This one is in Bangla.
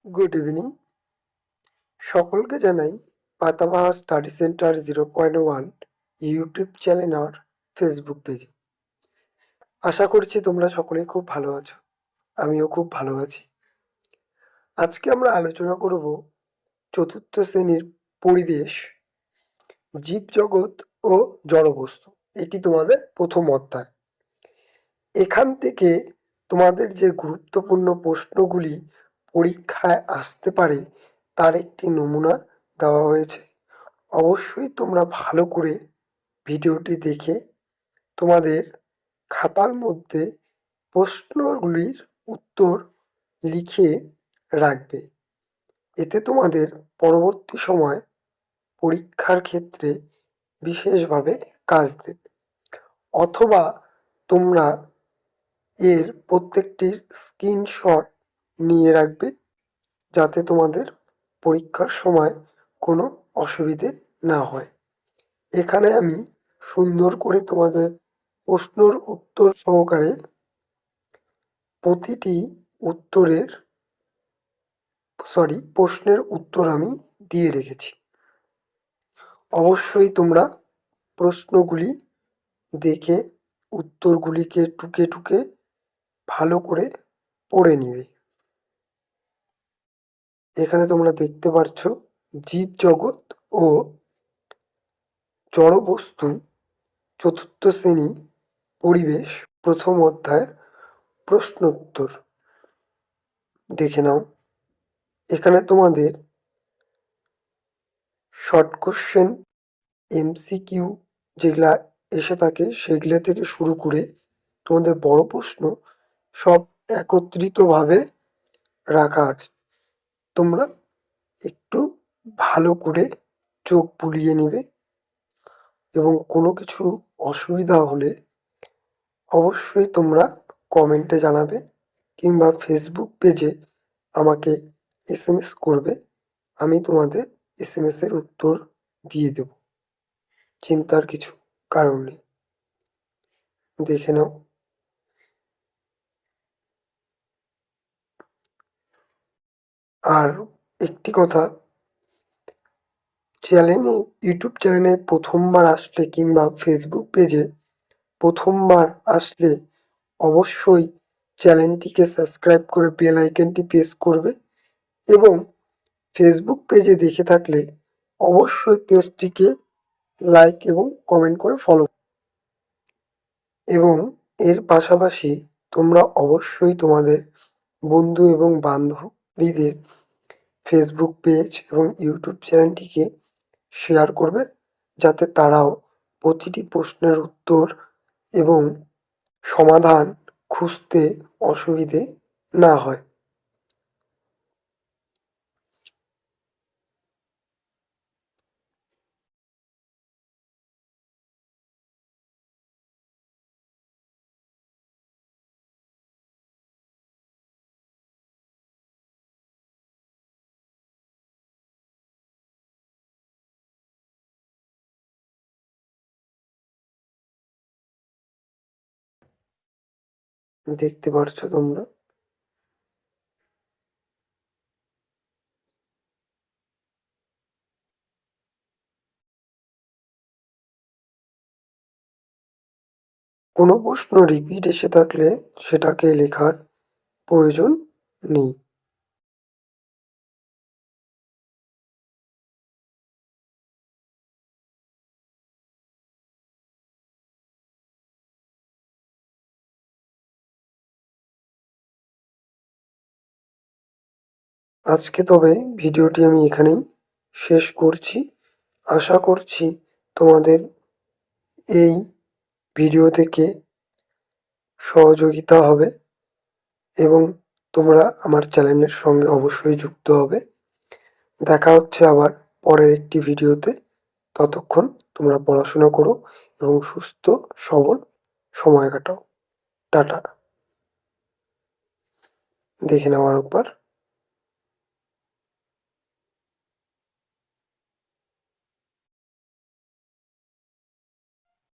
Good evening. সকলকে জানাই পাতাবাহার স্টাডি সেন্টার 0.1 ইউটিউব চ্যানেল আর ফেসবুক পেজে। আশা করছি তোমরা সকলেই খুব ভালো আছো। আমিও খুব ভালো আছি। আজকে আমরা আলোচনা করব চতুর্থ শ্রেণীর পরিবেশ, জীবজগৎ ও জড়বস্তু। এটি তোমাদের প্রথম অধ্যায়। এখান থেকে তোমাদের যে গুরুত্বপূর্ণ প্রশ্নগুলি পরীক্ষায় আসতে পারে তার একটি নমুনা দেওয়া হয়েছে। অবশ্যই তোমরা ভালো করে ভিডিওটি দেখে তোমাদের খাতার মধ্যে প্রশ্নগুলির উত্তর লিখে রাখবে। এতে তোমাদের পরবর্তী সময় পরীক্ষার ক্ষেত্রে বিশেষভাবে কাজ দেবে। অথবা তোমরা এর প্রত্যেকটির স্ক্রিনশট নিয়ে রাখবে, যাতে তোমাদের পরীক্ষার সময় কোনো অসুবিধে না হয়। এখানে আমি সুন্দর করে তোমাদের প্রশ্নের উত্তর আমি দিয়ে রেখেছি। অবশ্যই তোমরা প্রশ্নগুলি দেখে উত্তরগুলিকে টুকে টুকে ভালো করে পড়ে নিবে। এখানে তোমরা দেখতে পাচ্ছ জীবজগৎ ও জড়বস্তু চতুর্থ শ্রেণী পরিবেশ প্রথম অধ্যায়ের প্রশ্নোত্তর দেখে নাও। এখানে তোমাদের শর্ট কোশ্চেন, এমসিকিউ যেগুলা এসে থাকে সেগুলো থেকে শুরু করে তোমাদের বড় প্রশ্ন সব একত্রিতভাবে রাখা আছে। তোমরা একটু ভালো করে চোখ বুলিয়ে নিবে এবং কোনো কিছু অসুবিধা হলে অবশ্যই তোমরা কমেন্টে জানাবে কিংবা ফেসবুক পেজে আমাকে এসএমএস করবে। আমি তোমাদের এসএমএসের উত্তর দিয়ে দেব। চিন্তার কিছু কারণ নেই। দেখে নাও। আর একটি কথা, ইউটিউব চ্যানেলে প্রথমবার আসলে কিংবা ফেসবুক পেজে প্রথমবার আসলে অবশ্যই চ্যানেলটিকে সাবস্ক্রাইব করে বেল আইকনটি প্রেস করবে এবং ফেসবুক পেজে দেখে থাকলে অবশ্যই পেজটিকে লাইক এবং কমেন্ট করে ফলো। এবং এর পাশাপাশি তোমরা অবশ্যই তোমাদের বন্ধু এবং বান্ধবীদের ফেসবুক পেজ এবং ইউটিউব চ্যানেলটিকে শেয়ার করবে, যাতে তারাও প্রতিটি প্রশ্নের উত্তর এবং সমাধান খুঁজতে অসুবিধে না হয়। দেখতে পারছো তোমরা। কোনো প্রশ্ন রিপিট এসে থাকলে সেটাকে লেখার প্রয়োজন নেই। আজকে তবে ভিডিওটি আমি এখানেই শেষ করছি। আশা করছি তোমাদের এই ভিডিও থেকে সহযোগিতা হবে এবং তোমরা আমার চ্যানেলের সঙ্গে অবশ্যই যুক্ত হবে। দেখা হচ্ছে আবার পরের একটি ভিডিওতে। ততক্ষণ তোমরা পড়াশোনা করো এবং সুস্থ সবল সময় কাটাও। টাটা। দেখে নাও আরেকবার।